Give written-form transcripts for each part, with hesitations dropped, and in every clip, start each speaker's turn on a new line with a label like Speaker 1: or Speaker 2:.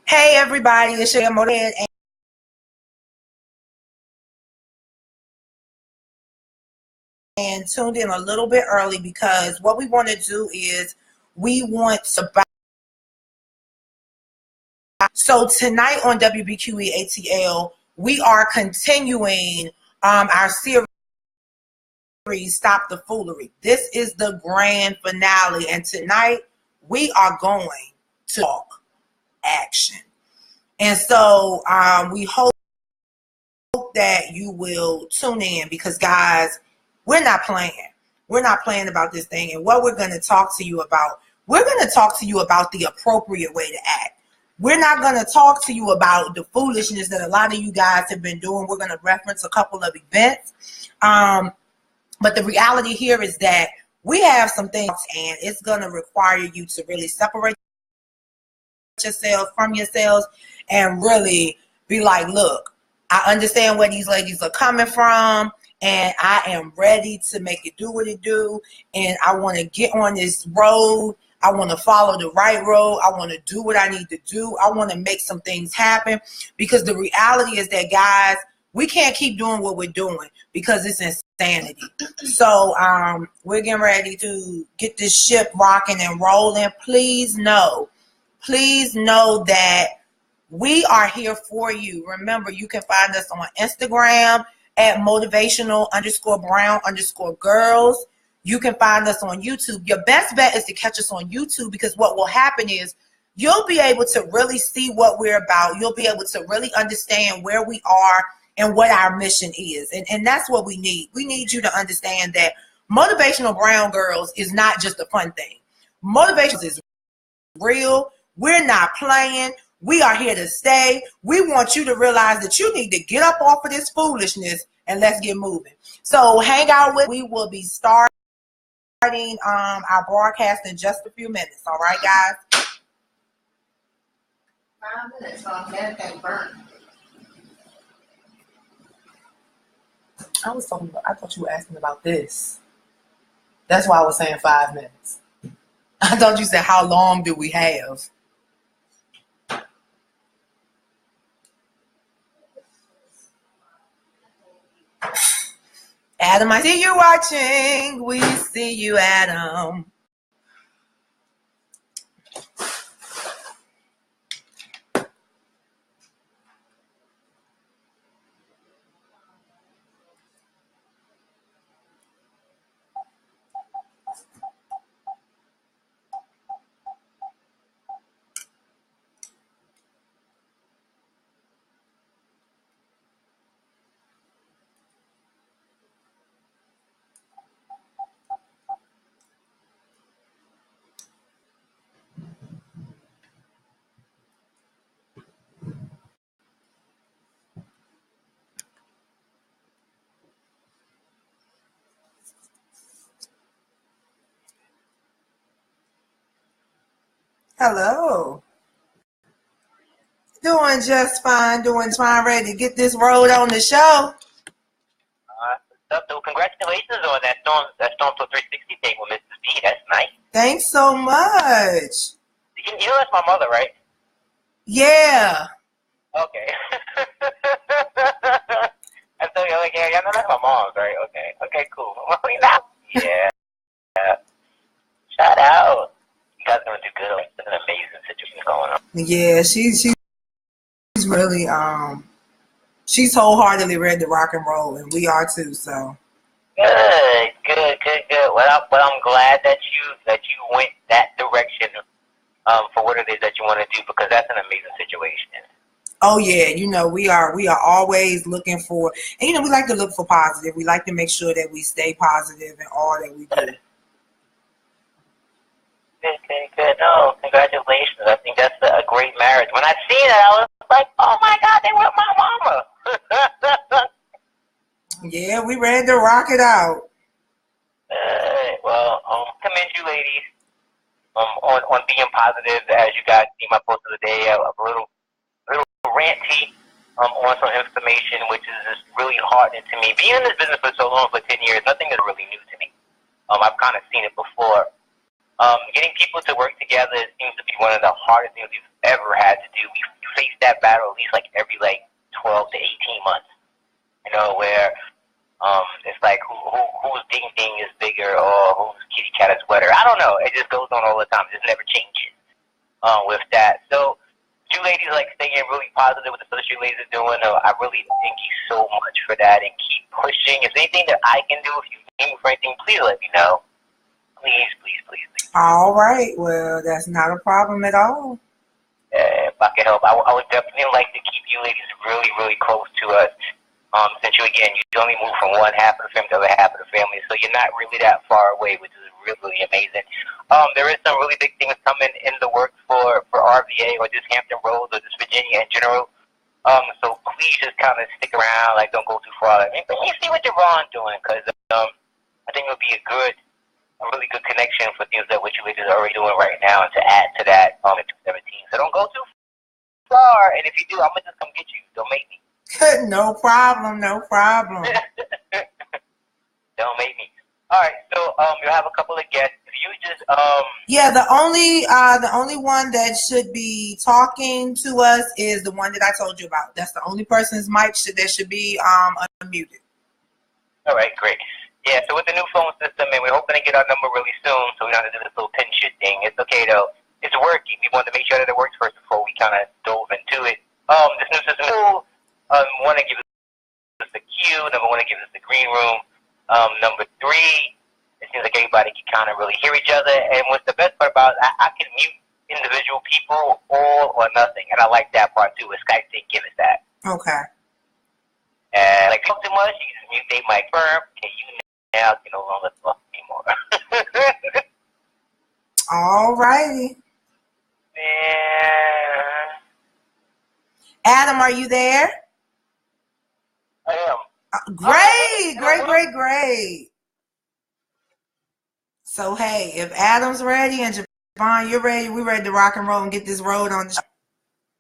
Speaker 1: Hey everybody, it's your Motivational and tuned in a little bit early because what we want to do is we want to buy. So tonight on WBQEATL, we are continuing our series, Stop the Foolery. This is the grand finale, and tonight we are going to talk action. And so we hope that you will tune in because, guys, we're not playing. We're not playing about this thing. And what we're going to talk to you about, we're going to talk to you about the appropriate way to act. We're not going to talk to you about the foolishness that a lot of you guys have been doing. We're going to reference a couple of events. But the reality here is that we have some things, and it's going to require you to really separate yourself from yourselves and really be like, look, I understand where these ladies are coming from, and I am ready to make it do what it do, and I want to get on this road. I want to follow the right road. I want to do what I need to do. I want to make some things happen because the reality is that, guys, we can't keep doing what we're doing because it's insanity. So we're getting ready to get this ship rocking and rolling. Please know that we are here for you. Remember, you can find us on Instagram at motivational_brown_girls. You can find us on YouTube. Your best bet is to catch us on YouTube because what will happen is you'll be able to really see what we're about. You'll be able to really understand where we are and what our mission is. And that's what we need. We need you to understand that Motivational Brown Girls is not just a fun thing. Motivation is real. We're not playing. We are here to stay. We want you to realize that you need to get up off of this foolishness and let's get moving. So hang out with. We will be starting our broadcast in just a few minutes. All right, guys?
Speaker 2: 5 minutes, so that thing burnt.
Speaker 1: I thought you were asking about this. That's why I was saying 5 minutes. I thought you said, how long do we have? Adam, I see you watching. We see you, Adam. Hello. Doing just fine. Ready to get this road on the show.
Speaker 3: So congratulations on that Storm to 360 thing with Mrs. B. That's nice.
Speaker 1: Thanks so much.
Speaker 3: You know that's my mother, right?
Speaker 1: Yeah.
Speaker 3: Okay. I thought you were like, yeah, no, that's my mom's, right? Okay, cool. Yeah. Shout out. You guys are gonna do good. It's an amazing situation going on.
Speaker 1: Yeah, she's really she's wholeheartedly ready to rock and roll, and we are too. So
Speaker 3: good. Well, I'm glad that you went that direction for what it is that you want to do because that's an amazing situation.
Speaker 1: Oh yeah, we are always looking for, and we like to look for positive. We like to make sure that we stay positive in all that we do.
Speaker 3: Good. No, congratulations. I think that's a great marriage. When I seen it, I was like, oh my God, they were my mama.
Speaker 1: Yeah, we ready to rock it out.
Speaker 3: Well, commend you ladies on being positive. As you guys see my post of the day, a little ranty on some information, which is just really heartening to me. Being in this business for so long, for 10 years, nothing is really new to me. I've kind of seen it before. Getting people to work together seems to be one of the hardest things you've ever had to do. We face that battle at least like every like 12 to 18 months. You know, where it's like whose ding ding is bigger or whose kitty cat is wetter. I don't know. It just goes on all the time. It just never changes with that. So you ladies like staying really positive with the stuff you ladies are doing. I really thank you so much for that, and keep pushing. If there's anything that I can do, if you need me for anything, please let me know. Please, please, please, please.
Speaker 1: All right. Well, that's not a problem at all.
Speaker 3: If I can help, I would definitely like to keep you ladies really, really close to us. Since you only move from one half of the family to the other half of the family, so you're not really that far away, which is really, really amazing. There is some really big things coming in the works for RVA or just Hampton Roads or just Virginia in general. So please just kind of stick around, like don't go too far. I mean, but you see what Javon doing, because I think it would be a really good connection for things that what you ladies are already doing right now, and to add to that in 2017. So don't go too far, and if you do, I'm gonna just come get you. Don't make me.
Speaker 1: No problem, no problem.
Speaker 3: Don't make me. All right, so you'll have a couple of guests. If you just
Speaker 1: yeah, the only one that should be talking to us is the one that I told you about. That's the only person's mic that should be unmuted.
Speaker 3: All right, great. Yeah, so with the new phone system, and we're hoping to get our number really soon, so we don't have to do this little pin shit thing. It's okay though. It's working. We wanted to make sure that it works first before we kind of dove into it. This new system is cool. Want to give us the queue. Number one, to give us the green room. Number three, it seems like everybody can kind of really hear each other. And what's the best part about it, I can mute individual people, all or nothing. And I like that part too. Skype didn't give us that.
Speaker 1: Okay.
Speaker 3: And like, talk too much, you just mute they mic firm. Okay, you now can no longer talk anymore.
Speaker 1: All righty.
Speaker 3: And
Speaker 1: Adam, are you there?
Speaker 3: I am.
Speaker 1: Great. So, hey, if Adam's ready and Javon, you're ready, we're ready to rock and roll and get this road on the show.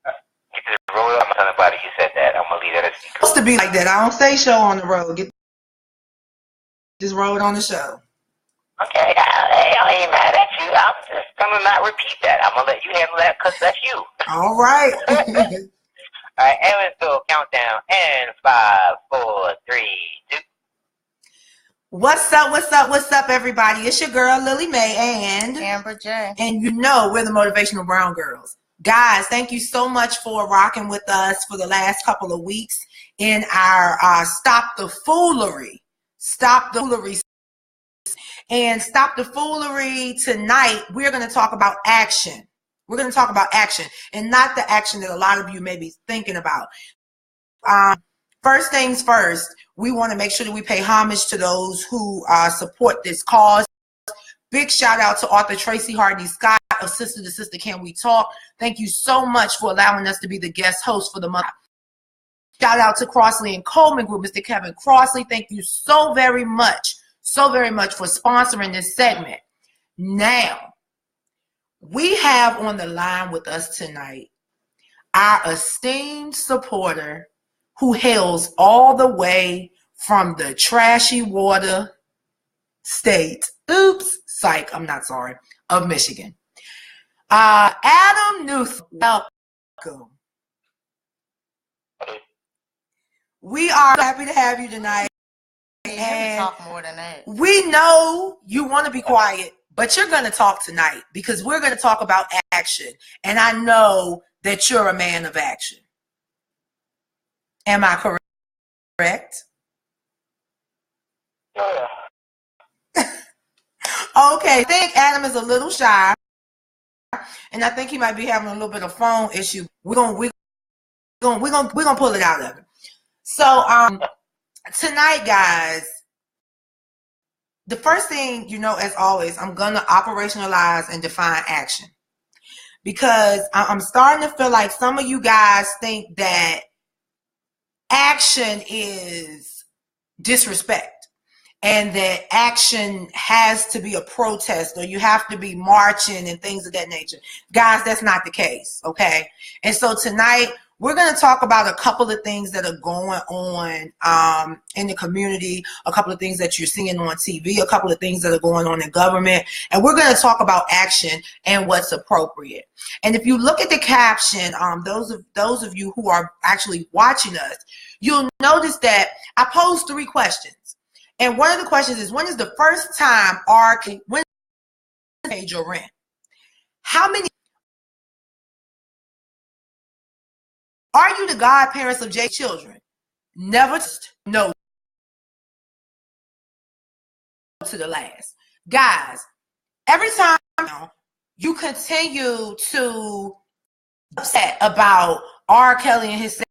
Speaker 3: Get this road on somebody. You said that. I'm going to leave that as
Speaker 1: It's supposed to be like that. I don't say show on the road. Get this road on the show.
Speaker 3: Okay, I ain't mad at you. I'm just going to not repeat that. I'm going to let you handle that because that's you.
Speaker 1: All right.
Speaker 3: All right, and let's go countdown. And 5, 4, 3, 2.
Speaker 1: What's up, everybody? It's your girl, Lily Mae and
Speaker 2: Amber J.
Speaker 1: And you know we're the Motivational Brown Girls. Guys, thank you so much for rocking with us for the last couple of weeks in our Stop the Foolery. And Stop the Foolery tonight, we're going to talk about action. We're going to talk about action, and not the action that a lot of you may be thinking about. First things first, we want to make sure that we pay homage to those who support this cause. Big shout out to author Tracy Hardy Scott of Sister to Sister Can We Talk. Thank you so much for allowing us to be the guest host for the month. Shout out to Crossley and Coleman Group, Mr. Kevin Crossley. Thank you so very much for sponsoring this segment. Now, we have on the line with us tonight our esteemed supporter who hails all the way from the trashy water state, of Michigan. Adam Newsom, welcome. We are happy to have you tonight.
Speaker 2: And talk more than that.
Speaker 1: We know you want to be quiet, but you're going to talk tonight because we're going to talk about action. And I know that you're a man of action. Am I correct?
Speaker 3: Yeah.
Speaker 1: Okay, I think Adam is a little shy, and I think he might be having a little bit of phone issue. We're gonna pull it out of him. So tonight, guys, the first thing, as always, I'm gonna operationalize and define action, because I'm starting to feel like some of you guys think that action is disrespect. And that action has to be a protest, or you have to be marching and things of that nature. Guys, that's not the case, okay? And so tonight, we're going to talk about a couple of things that are going on in the community, a couple of things that you're seeing on TV, a couple of things that are going on in government, and we're going to talk about action and what's appropriate. And if you look at the caption, those of you who are actually watching us, you'll notice that I posed 3 questions. And one of the questions is, when is the first time when you paid your rent? How many are you the godparents of Jay's children? Never no to the last. Guys, every time you continue to upset about R. Kelly and his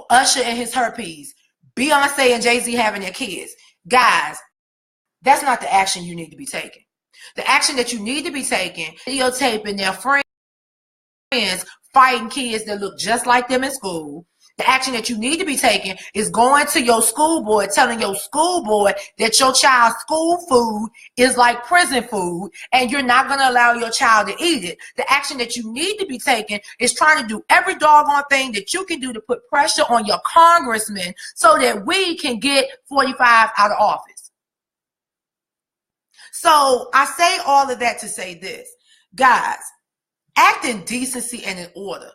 Speaker 1: Usher and his herpes, Beyonce and Jay-Z having their kids, guys, that's not the action you need to be taking. The action that you need to be taking, videotaping their friends fighting kids that look just like them in school. The action that you need to be taking is going to your school board, telling your school board that your child's school food is like prison food and you're not going to allow your child to eat it. The action that you need to be taking is trying to do every doggone thing that you can do to put pressure on your congressman so that we can get 45 out of office. So I say all of that to say this. Guys, act in decency and in order.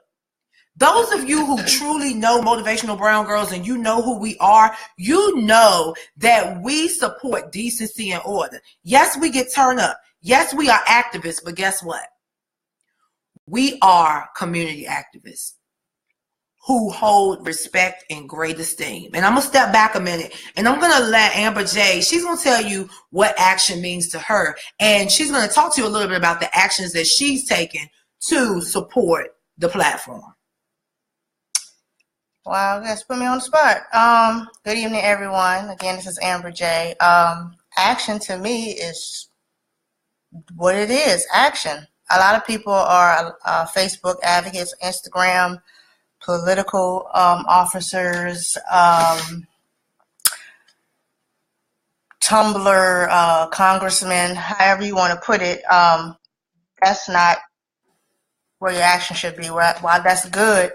Speaker 1: Those of you who truly know Motivational Brown Girls and you know who we are, you know that we support decency and order. Yes, we get turned up. Yes, we are activists, but guess what? We are community activists who hold respect and great esteem. And I'm going to step back a minute and I'm going to let Amber J, she's going to tell you what action means to her. And she's going to talk to you a little bit about the actions that she's taken to support the platform.
Speaker 2: Wow, guys, put me on the spot. Good evening, everyone. Again, this is Amber J. Action to me is what it is, action. A lot of people are Facebook advocates, Instagram, political officers, Tumblr, congressmen, however you want to put it. That's not where your action should be. While that's good,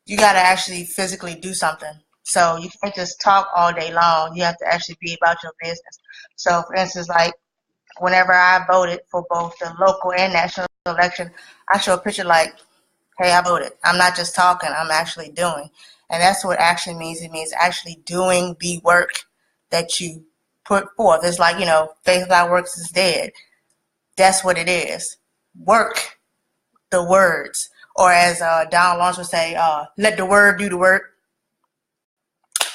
Speaker 2: you got to actually physically do something. So you can't just talk all day long. You have to actually be about your business. So, for instance, like whenever I voted for both the local and national election, I show a picture like, hey, I voted. I'm not just talking. I'm actually doing. And that's what action means. It means actually doing the work that you put forth. It's like, faith without works is dead. That's what it is. Work the words. Or as Donald Lawrence would say, let the word do the work.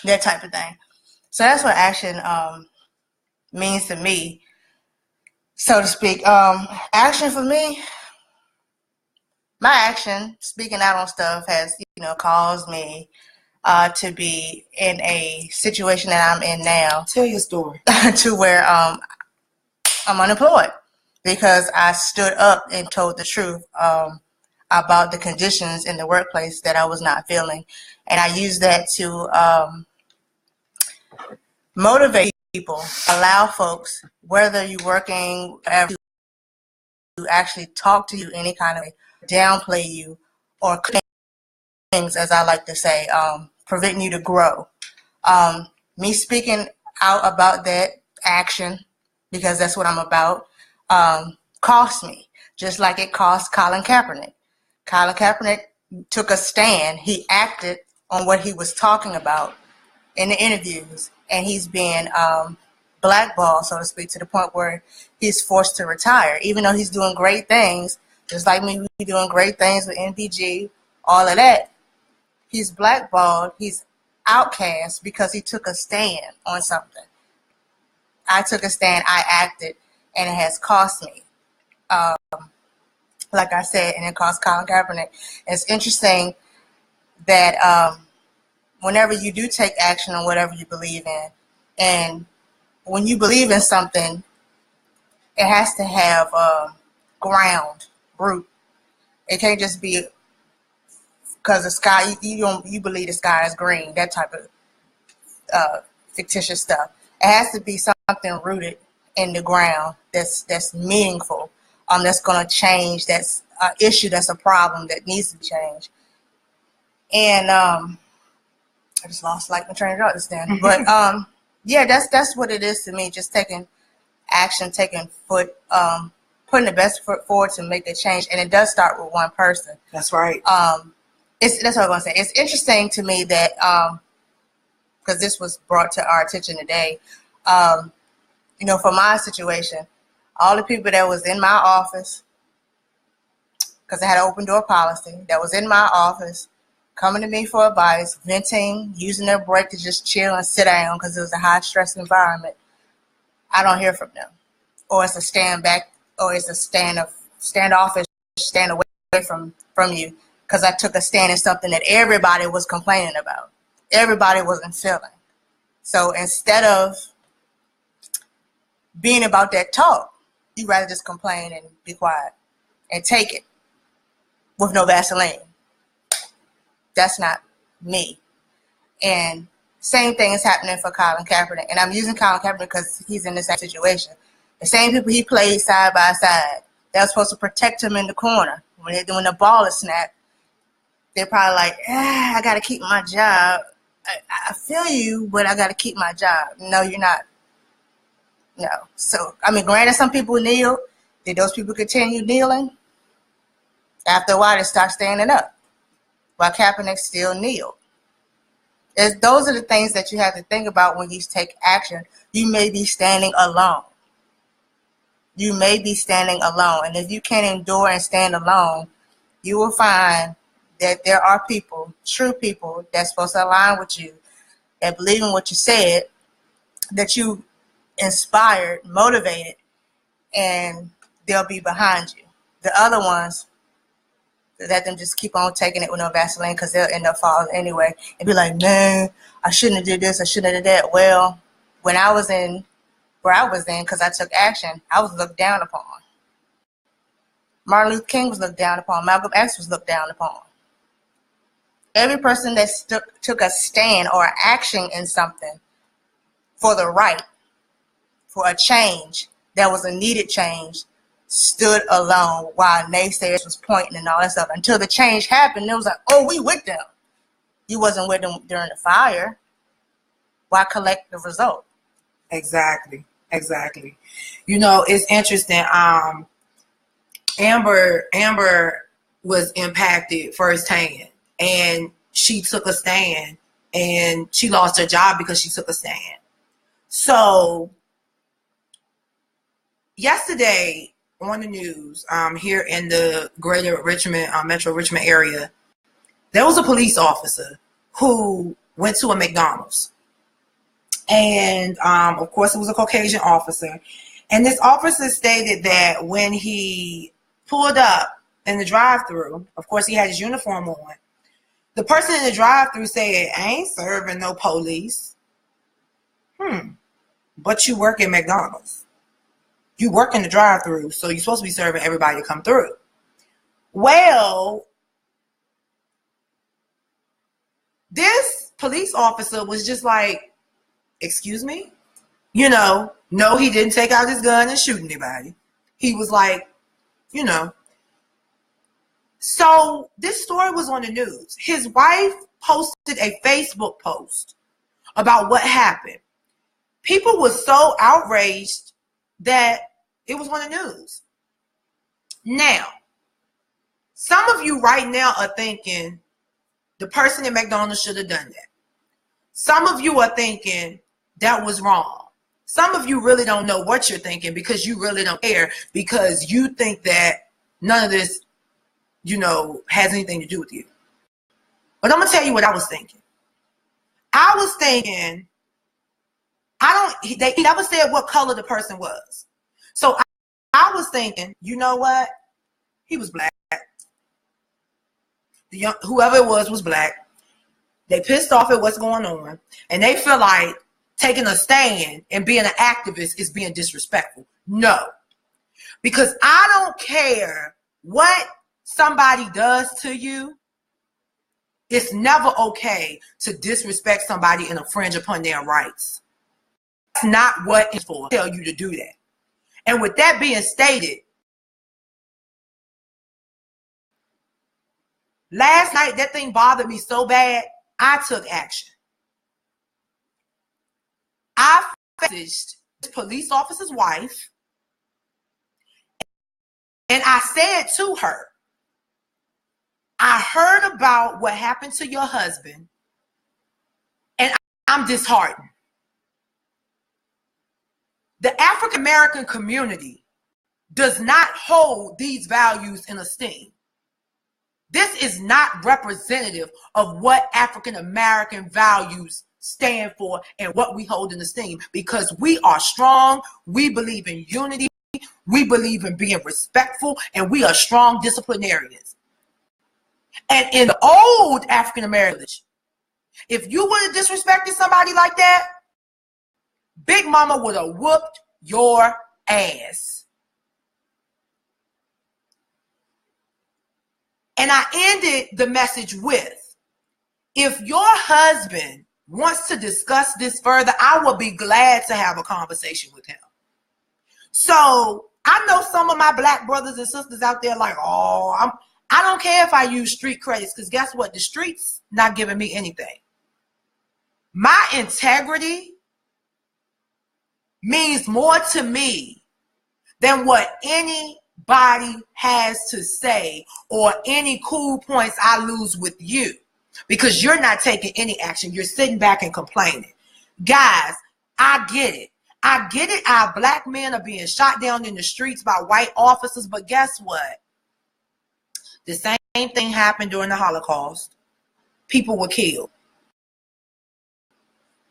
Speaker 2: That type of thing. So that's what action means to me, so to speak. Action for me, my action, speaking out on stuff, has caused me to be in a situation that I'm in now.
Speaker 1: Tell your story.
Speaker 2: To where I'm unemployed because I stood up and told the truth about the conditions in the workplace that I was not feeling. And I use that to motivate people, allow folks, whether you're working, to actually talk to you any kind of way, downplay you, or things, as I like to say, preventing you to grow. Me speaking out about that action, because that's what I'm about, cost me, just like it cost Colin Kaepernick. Colin Kaepernick took a stand. He acted on what he was talking about in the interviews, and he's been blackballed, so to speak, to the point where he's forced to retire, even though he's doing great things, just like me, we doing great things with NPG, all of that. He's blackballed, he's outcast because he took a stand on something. I took a stand, I acted, and it has cost me. Like I said, and it cost Colin Kaepernick. It's interesting that whenever you do take action on whatever you believe in, and when you believe in something, it has to have ground, root. It can't just be because the sky, you believe the sky is green, that type of fictitious stuff. It has to be something rooted in the ground that's meaningful, that's going to change, that's an issue, that's a problem that needs to change. And I just lost like my train of thought just then. But yeah, that's what it is to me. Just taking action, putting the best foot forward to make a change, and it does start with one person.
Speaker 1: That's right.
Speaker 2: That's what I'm gonna say. It's interesting to me that because this was brought to our attention today. For my situation, all the people that was in my office, because I had an open door policy, that was in my office, coming to me for advice, venting, using their break to just chill and sit down because it was a high stress environment. I don't hear from them, or it's a stand back, or it's a standoffish, stand away from you because I took a stand in something that everybody was complaining about, everybody wasn't feeling. So instead of being about that talk, you rather just complain and be quiet and take it with no Vaseline. That's not me. And same thing is happening for Colin Kaepernick. And I'm using Colin Kaepernick because he's in the same situation. The same people he played side by side, they were supposed to protect him in the corner. When the ball is snapped, they're probably like, I got to keep my job. I feel you, but I got to keep my job. No, you're not. No. So, granted, some people kneel. Did those people continue kneeling? After a while, they start standing up, while Kaepernick still kneeled. Those are the things that you have to think about when you take action. You may be standing alone. And if you can't endure and stand alone, you will find that there are people, true people, that's supposed to align with you, that believe in what you said, that you inspired, motivated, and they'll be behind you. The other ones, let them just keep on taking it with no Vaseline because they'll end up falling anyway and be like, man, I shouldn't have did this, I shouldn't have did that. Well, when I was in where I was in, because I took action, I was looked down upon. Martin Luther King was looked down upon. Malcolm X was looked down upon. Every person that took a stand or action in something for the right, for a change that was a needed change, stood alone while naysayers was pointing and all that stuff. Until the change happened, it was like, oh, we with them. You wasn't with them during the fire. Why collect the result?
Speaker 1: Exactly. It's interesting. Amber was impacted firsthand, and she took a stand, and she lost her job because she took a stand. So yesterday on the news, here in the greater Richmond, Metro Richmond area, there was a police officer who went to a McDonald's. And, of course, it was a Caucasian officer. And this officer stated that when he pulled up in the drive-thru, of course, he had his uniform on. The person in the drive-thru said, I ain't serving no police. But you work at McDonald's. You work in the drive-thru, so you're supposed to be serving everybody to come through. Well, this police officer was just like, excuse me? No, he didn't take out his gun and shoot anybody. He was like, So this story was on the news. His wife posted a Facebook post about what happened. People were so outraged that it was on the news. Now, some of you right now are thinking the person at McDonald's should have done that. Some of you are thinking that was wrong. Some of you really don't know what you're thinking because you really don't care, because you think that none of this, has anything to do with you. But I'm going to tell you what I was thinking. I was thinking, they never said what color the person was. So I was thinking, you know what? He was black. Whoever it was black. They pissed off at what's going on, and they feel like taking a stand and being an activist is being disrespectful. No, because I don't care what somebody does to you. It's never okay to disrespect somebody and infringe upon their rights. That's not what it's for. Tell you to do that. And with that being stated, Last night, that thing bothered me so bad, I took action. I messaged this police officer's wife, and I said to her, I heard about what happened to your husband, and I'm disheartened. The African American community does not hold these values in esteem. This is not representative of what African American values stand for and what we hold in esteem, because we are strong, we believe in unity, we believe in being respectful, and we are strong disciplinarians. And in the old African American, if you would have disrespected somebody like that, Big Mama would have whooped your ass. And I ended the message with, if your husband wants to discuss this further, I will be glad to have a conversation with him. So I know some of my black brothers and sisters out there like, oh, I don't care if I use street credits, because guess what? The streets not giving me anything. My integrity means more to me than what anybody has to say or any cool points I lose with you, because you're not taking any action. You're sitting back and complaining. Guys, I get it. I get it. Our black men are being shot down in the streets by white officers, but guess what? The same thing happened during the Holocaust. People were killed.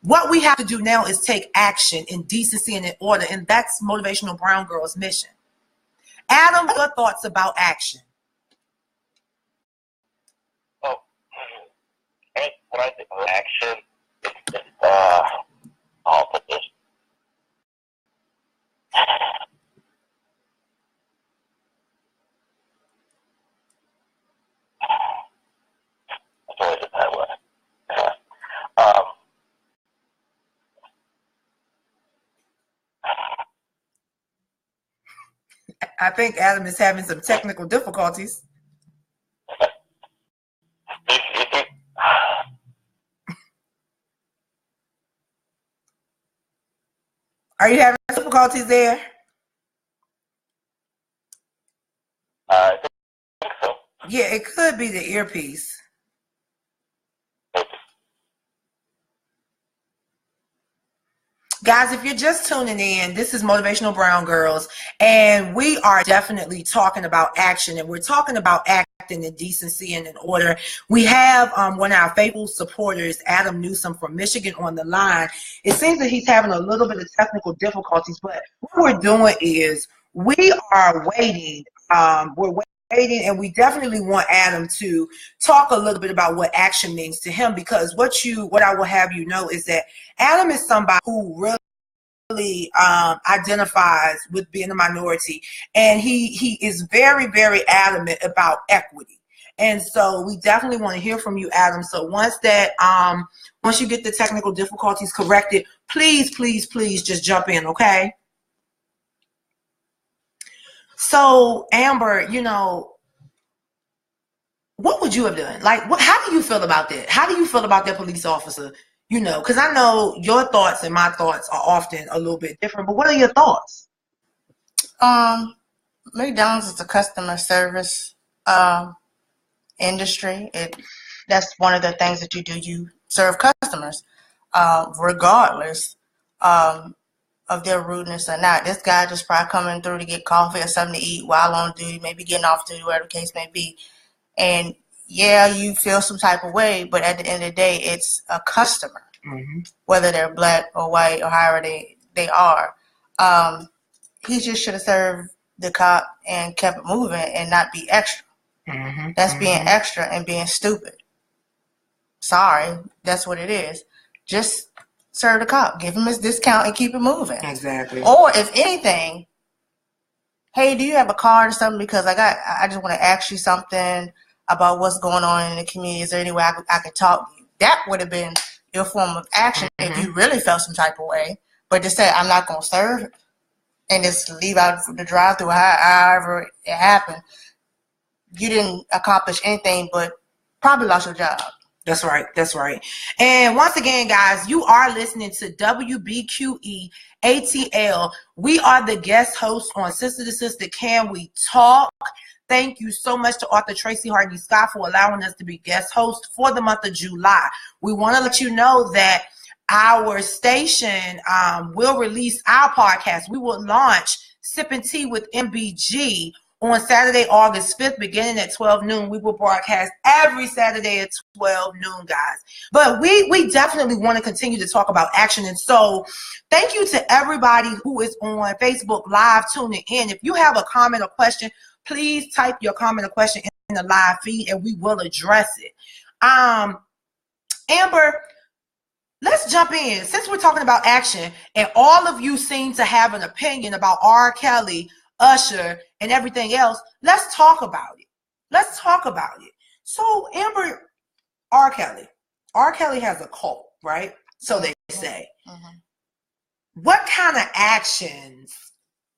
Speaker 1: What we have to do now is take action in decency and in order, and that's Motivational Brown Girl's mission. Adam, what are your thoughts about action?
Speaker 3: Well, what I think of action is all of this. It's always a bad way.
Speaker 1: I think Adam is having some technical difficulties. Are you having difficulties there?
Speaker 3: I think so.
Speaker 1: Yeah, it could be the earpiece. Guys, if you're just tuning in, this is Motivational Brown Girls, and we are definitely talking about action, and we're talking about acting in decency and in order. We have one of our faithful supporters, Adam Newsom from Michigan, on the line. It seems that he's having a little bit of technical difficulties, but what we're doing is we are waiting. We're waiting, and we definitely want Adam to talk a little bit about what action means to him, because what I will have you know is that Adam is somebody who really identifies with being a minority, and he is very, very adamant about equity. And so we definitely want to hear from you, Adam. So once you get the technical difficulties corrected, please just jump in, okay? So Amber, what would you have done? Like, how do you feel about that? How do you feel about that police officer? Because I know your thoughts and my thoughts are often a little bit different, but what are your thoughts?
Speaker 2: McDonald's is a customer service industry. That's one of the things that you do. You serve customers, regardless of their rudeness or not. This guy just probably coming through to get coffee or something to eat while on duty, maybe getting off duty, whatever the case may be. And yeah, you feel some type of way, but at the end of the day, it's a customer, whether they're black or white or however they are. He just should have served the cop and kept it moving and not be extra. That's being extra and being stupid. Sorry, that's what it is. Just serve the cop, give him his discount, and keep it moving.
Speaker 1: Exactly.
Speaker 2: Or if anything, hey, do you have a card or something? Because I just want to ask you something about what's going on in the community. Is there any way I could talk to you? That would have been your form of action if you really felt some type of way. But to say, I'm not going to serve and just leave out the drive-through, however it happened, you didn't accomplish anything but probably lost your job.
Speaker 1: That's right. That's right. And once again, guys, you are listening to WBQEATL. We are the guest hosts on Sister to Sister Can We Talk. Thank you so much to Author Tracy Hardy Scott for allowing us to be guest hosts for the month of July. We want to let you know that our station will release our podcast. We will launch Sipping Tea with MBG on Saturday, August 5th, beginning at 12 noon. We will broadcast every Saturday at 12 noon, guys. But we definitely want to continue to talk about action. And so thank you to everybody who is on Facebook Live tuning in. If you have a comment or question, please type your comment or question in the live feed and we will address it. Amber, let's jump in. Since we're talking about action and all of you seem to have an opinion about R. Kelly, Usher, and everything else, let's talk about it. Let's talk about it. So, Amber, R. Kelly has a cult, right? So they say. Mm-hmm. What kind of actions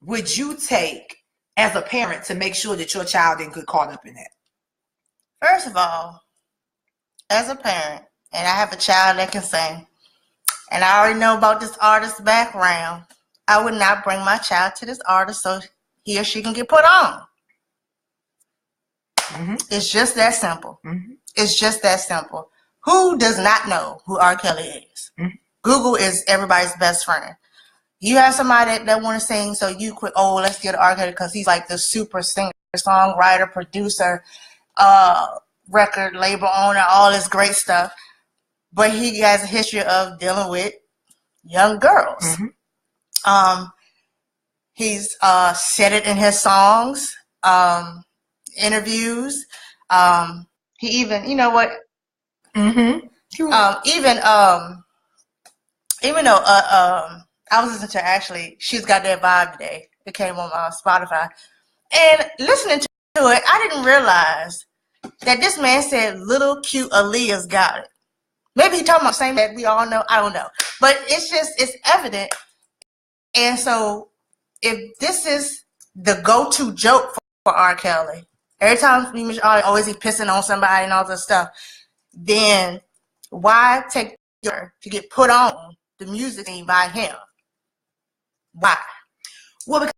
Speaker 1: would you take as a parent to make sure that your child didn't get caught up in that?
Speaker 2: First of all, as a parent, and I have a child that can sing, and I already know about this artist's background, I would not bring my child to this artist so he or she can get put on. Mm-hmm. It's just that simple. Mm-hmm. It's just that simple. Who does not know who R. Kelly is? Mm-hmm. Google is everybody's best friend. You have somebody that want to sing, so you quit, let's get R. Kelly because he's like the super singer, songwriter, producer, record label owner, all this great stuff. But he has a history of dealing with young girls. Mm-hmm. He's said it in his songs, interviews. He even, you know what? Mm-hmm. Even though I was listening to actually, She's Got That Vibe today. It came on Spotify, and listening to it, I didn't realize that this man said, "Little cute Aaliyah's got it." Maybe he talking about the same that we all know. I don't know, but it's evident. And so, if this is the go-to joke for R. Kelly, every time we mention, always he pissing on somebody and all this stuff, then why take her to get put on the music scene by him? Why?
Speaker 1: Well,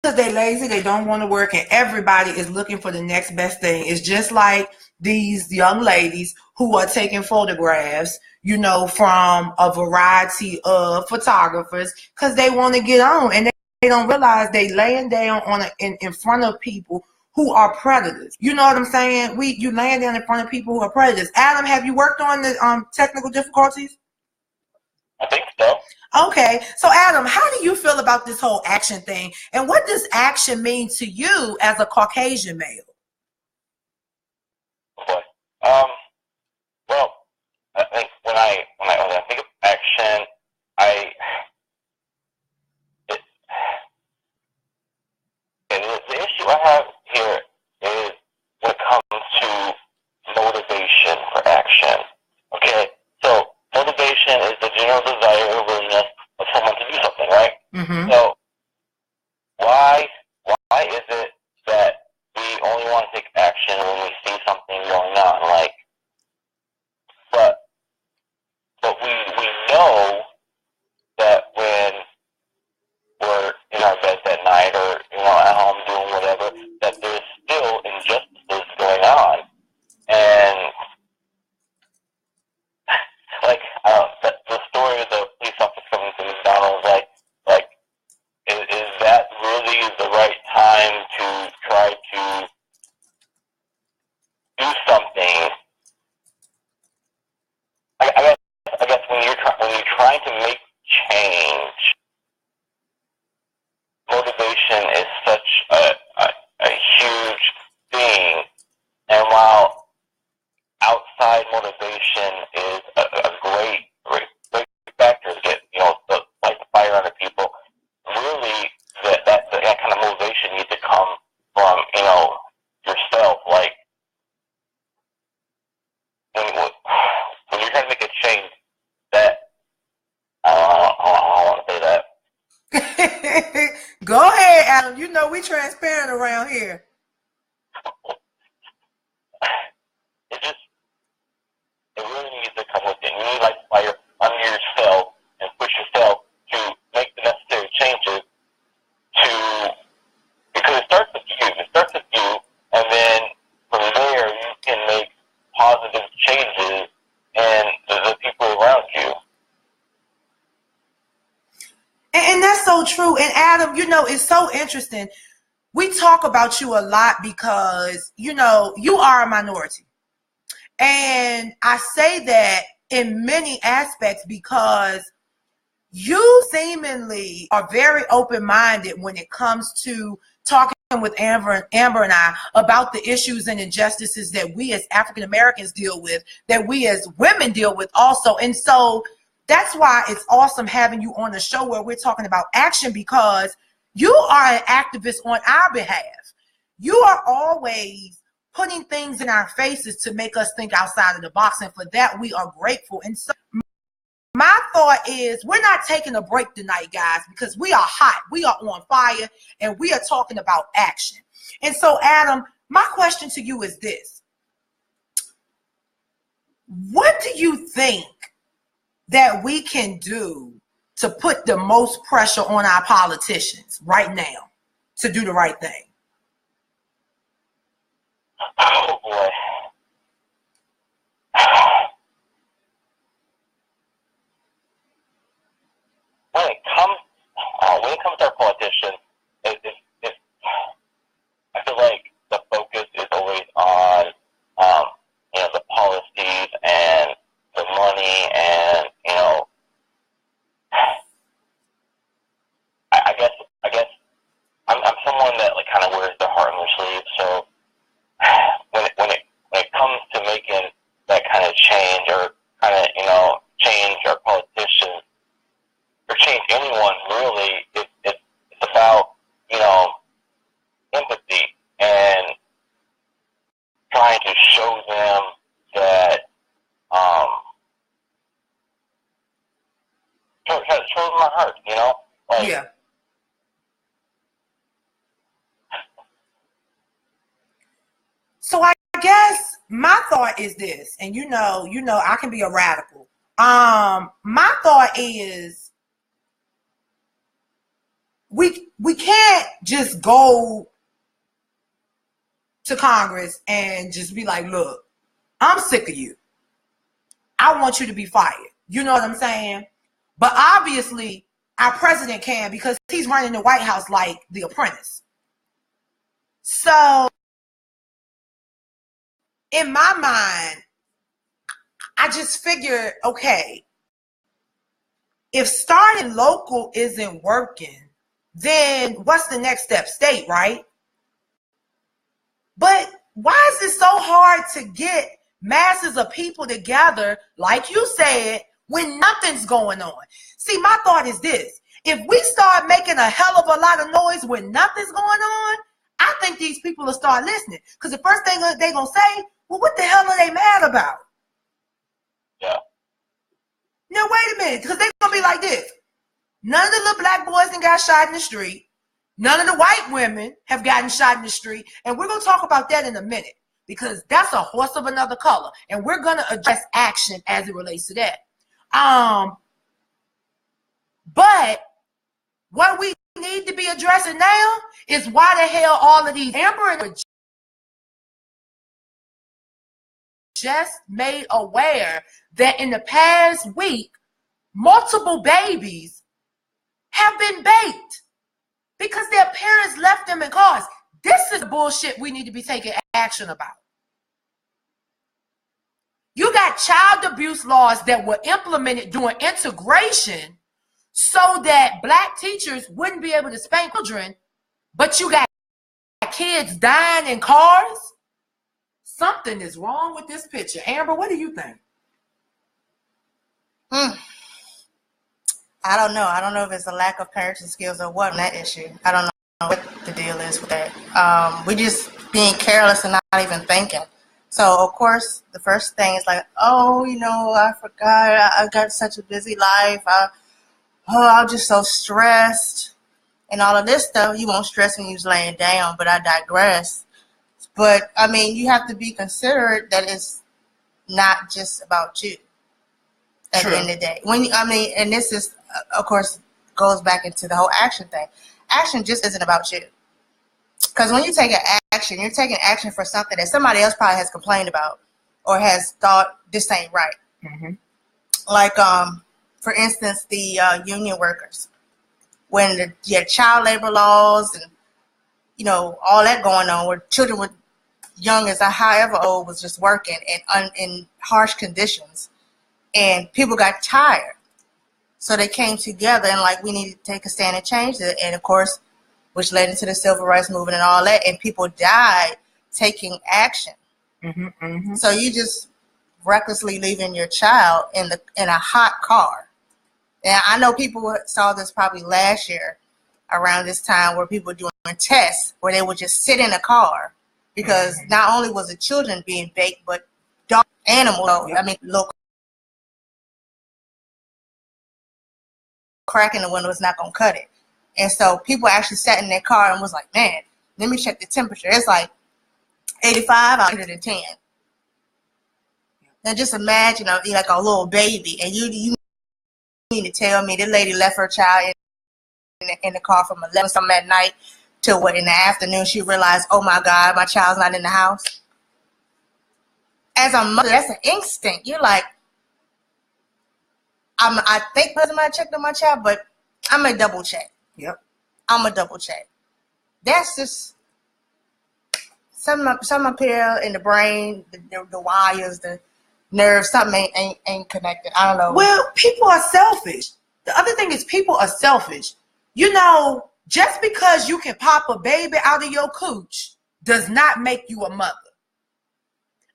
Speaker 1: because they lazy, they don't want to work, and everybody is looking for the next best thing. It's just like these young ladies who are taking photographs, you know, from a variety of photographers because they want to get on, and they don't realize they laying down in front of people who are predators. You know what I'm saying? You laying down in front of people who are predators. Adam, have you worked on the technical difficulties?
Speaker 3: I think so.
Speaker 1: Okay, so Adam, how do you feel about this whole action thing, and what does action mean to you as a Caucasian male?
Speaker 3: Well, I think when I think of action, the issue I have here is when it comes to motivation for action. Okay, so motivation is the general desire or willingness of someone to do something, right? Mm-hmm. So why is it that we only want to take action when we see something going on? Like, but we know that when we're in our beds at night or, you know, at home doing whatever, that there's still injustices going on. And like the story of the police officer coming to McDonald's, like is that really the right time to try to do something? I guess when you're trying to make change, motivation is such a huge thing, and while outside motivation is a great factor to get, you know, like the fire under people, really that kind of motivation needs to come from, you know, yourself. Like when you're trying to make a change, that I want to say that.
Speaker 1: Go ahead, Adam. You know we transparent around here.
Speaker 3: It's just changes in the people around you.
Speaker 1: And that's so true. And Adam, it's so interesting. We talk about you a lot because, you are a minority. And I say that in many aspects because you seemingly are very open-minded when it comes to talking with Amber and I about the issues and injustices that we as African Americans deal with, that we as women deal with also. And so that's why it's awesome having you on the show where we're talking about action, because you are an activist on our behalf. You are always putting things in our faces to make us think outside of the box. And for that, we are grateful. And so my thought is we're not taking a break tonight, guys, because we are hot. We are on fire, and we are talking about action. And so, Adam, my question to you is this. What do you think that we can do to put the most pressure on our politicians right now to do the right thing?
Speaker 3: Oh, boy. When it comes to our politicians, I feel like the focus is always on, the policies and the money, and I guess I'm someone that kind of wears their heart on their sleeve. So when it comes to making that kind of change, or kind of change our politicians, or change anyone really, it's about empathy and trying to show them that show them my heart,
Speaker 1: Yeah. So I guess my thought is this, and I can be a radical. My thought is we can't just go to Congress and just be like, look, I'm sick of you. I want you to be fired. You know what I'm saying? But obviously, our president can, because he's running the White House like The Apprentice. So, in my mind, I just figured, okay, if starting local isn't working, then what's the next step? State, right? But why is it so hard to get masses of people together, like you said, when nothing's going on? See, my thought is this. If we start making a hell of a lot of noise when nothing's going on, I think these people will start listening. Because the first thing they're going to say, well, what the hell are they mad about?
Speaker 3: Yeah.
Speaker 1: Now, wait a minute, because they're going to be like this. None of the little black boys that got shot in the street. None of the white women have gotten shot in the street. And we're going to talk about that in a minute, because that's a horse of another color. And we're going to address action as it relates to that. But what we need to be addressing now is why the hell all of these Amber and just made aware that in the past week, multiple babies have been baked because their parents left them in cars. This is the bullshit we need to be taking action about. You got child abuse laws that were implemented during integration so that black teachers wouldn't be able to spank children, but you got kids dying in cars. Something is wrong with this picture. Amber, what do you think?
Speaker 2: I don't know. I don't know if it's a lack of parenting skills or what on that issue. I don't know what the deal is with that. We just being careless and not even thinking. So, of course, the first thing is like, oh, I forgot. I got such a busy life. I'm just so stressed. And all of this stuff, you won't stress when you're laying down, but I digress. But, you have to be considerate that it's not just about you at the end of the day. And this is, of course, goes back into the whole action thing. Action just isn't about you. Because when you take an action, you're taking action for something that somebody else probably has complained about. or has thought this ain't right.
Speaker 1: Mm-hmm.
Speaker 2: Like, for instance, the union workers, when you had child labor laws and, you know, all that going on, where children were young as however old was just working in harsh conditions, and people got tired. So they came together and like, we need to take a stand and change it. And of course, which led into the civil rights movement and all that. And people died taking action.
Speaker 1: Mm-hmm. Mm-hmm.
Speaker 2: So you just recklessly leaving your child in a hot car. And I know people saw this probably last year around this time, where people were doing tests where they would just sit in a car, because not only was the children being baked, but dog animals.
Speaker 1: Yep.
Speaker 2: I mean, look, crack in the window is not going to cut it. And so people actually sat in their car and was like, man, let me check the temperature. It's like 85 out of 110. Now just imagine like a little baby, and you mean to tell me the lady left her child in the car from 11 something at night till what, in the afternoon she realized, oh my God, my child's not in the house? As a mother, that's an instinct. You're like, I think I checked on my child, but I'm gonna double check.
Speaker 1: Yep.
Speaker 2: I'm gonna double check. That's just something up here in the brain, the wires, the nerves, something ain't connected. I don't know.
Speaker 1: Well, people are selfish. The other thing is, people are selfish. You know, just because you can pop a baby out of your cooch does not make you a mother.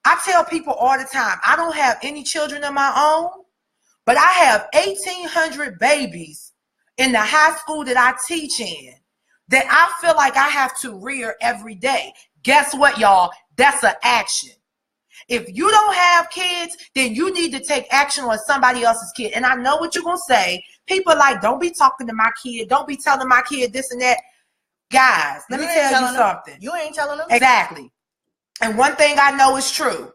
Speaker 1: I tell people all the time, I don't have any children of my own, but I have 1,800 babies in the high school that I teach in that I feel like I have to rear every day. Guess what, y'all? That's an action. If you don't have kids, then you need to take action on somebody else's kid. And I know what you're going to say. People are like, don't be talking to my kid. Don't be telling my kid this and that. Guys, let me tell you something.
Speaker 2: You ain't telling them.
Speaker 1: Exactly. And one thing I know is true.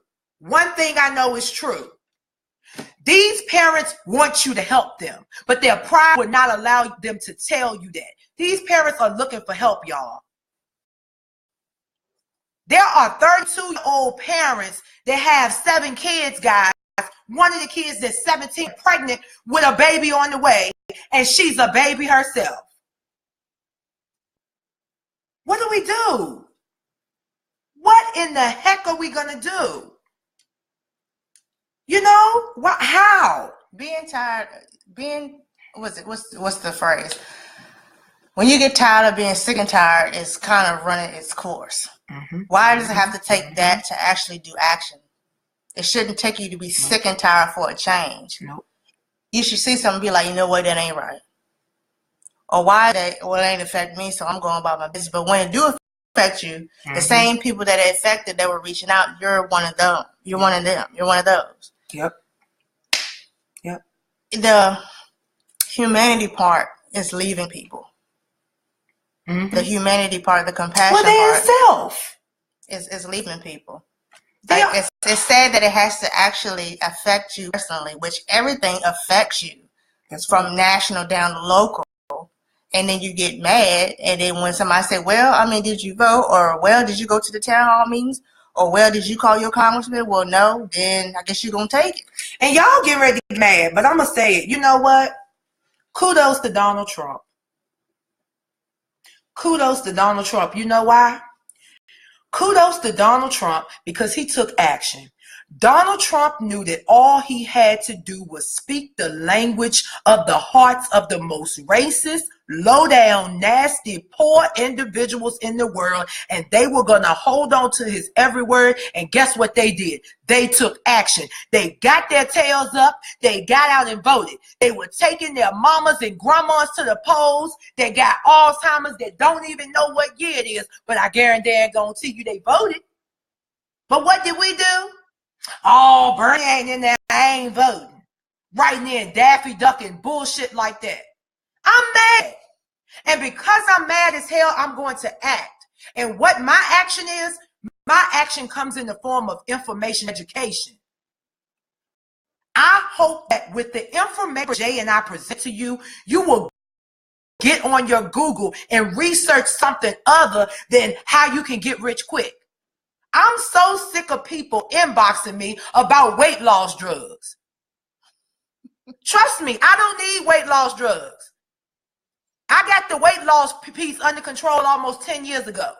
Speaker 1: These parents want you to help them, but their pride would not allow them to tell you that. These parents are looking for help, y'all. There are 32-year-old parents that have 7 kids, guys. One of the kids that's 17, pregnant with a baby on the way, and she's a baby herself. What do we do? What in the heck are we going to do? You know, what? How?
Speaker 2: What's the phrase? When you get tired of being sick and tired, it's kind of running its course.
Speaker 1: Mm-hmm.
Speaker 2: Why does it have to take that to actually do action? It shouldn't take you to be sick and tired for a change.
Speaker 1: Nope.
Speaker 2: You should see something and be like, you know what, that ain't right. Or why it ain't affect me, so I'm going about my business. But when it do affect you, the same people that it affected that were reaching out, you're one of them. You're one of them. You're one of those.
Speaker 1: Yep.
Speaker 2: The humanity part is leaving people.
Speaker 1: Mm-hmm.
Speaker 2: The humanity part, the compassion
Speaker 1: part
Speaker 2: is leaving people. Like, it's sad that it has to actually affect you personally, which everything affects you. It's from national down to local. And then you get mad, and then when somebody say, well, I mean, did you vote? Or, well, did you go to the town hall meetings? Or, well, did you call your congressman? Well, no, then I guess you're going to take it.
Speaker 1: And y'all get ready to get mad, but I'm going to say it. You know what? Kudos to Donald Trump. Kudos to Donald Trump. You know why? Kudos to Donald Trump because he took action. Donald Trump knew that all he had to do was speak the language of the hearts of the most racist, low-down, nasty, poor individuals in the world, and they were going to hold on to his every word, and guess what they did? They took action. They got their tails up. They got out and voted. They were taking their mamas and grandmas to the polls. They got Alzheimer's that don't even know what year it is, but I guarantee you they voted. But what did we do? Oh, Bernie ain't in there. I ain't voting. Right there, Daffy Duck and bullshit like that. I'm mad. And because I'm mad as hell, I'm going to act. And what my action is, my action comes in the form of information education. I hope that with the information Jay and I present to you, you will get on your Google and research something other than how you can get rich quick. I'm so sick of people inboxing me about weight loss drugs. Trust me, I don't need weight loss drugs. I got the weight loss piece under control almost 10 years ago.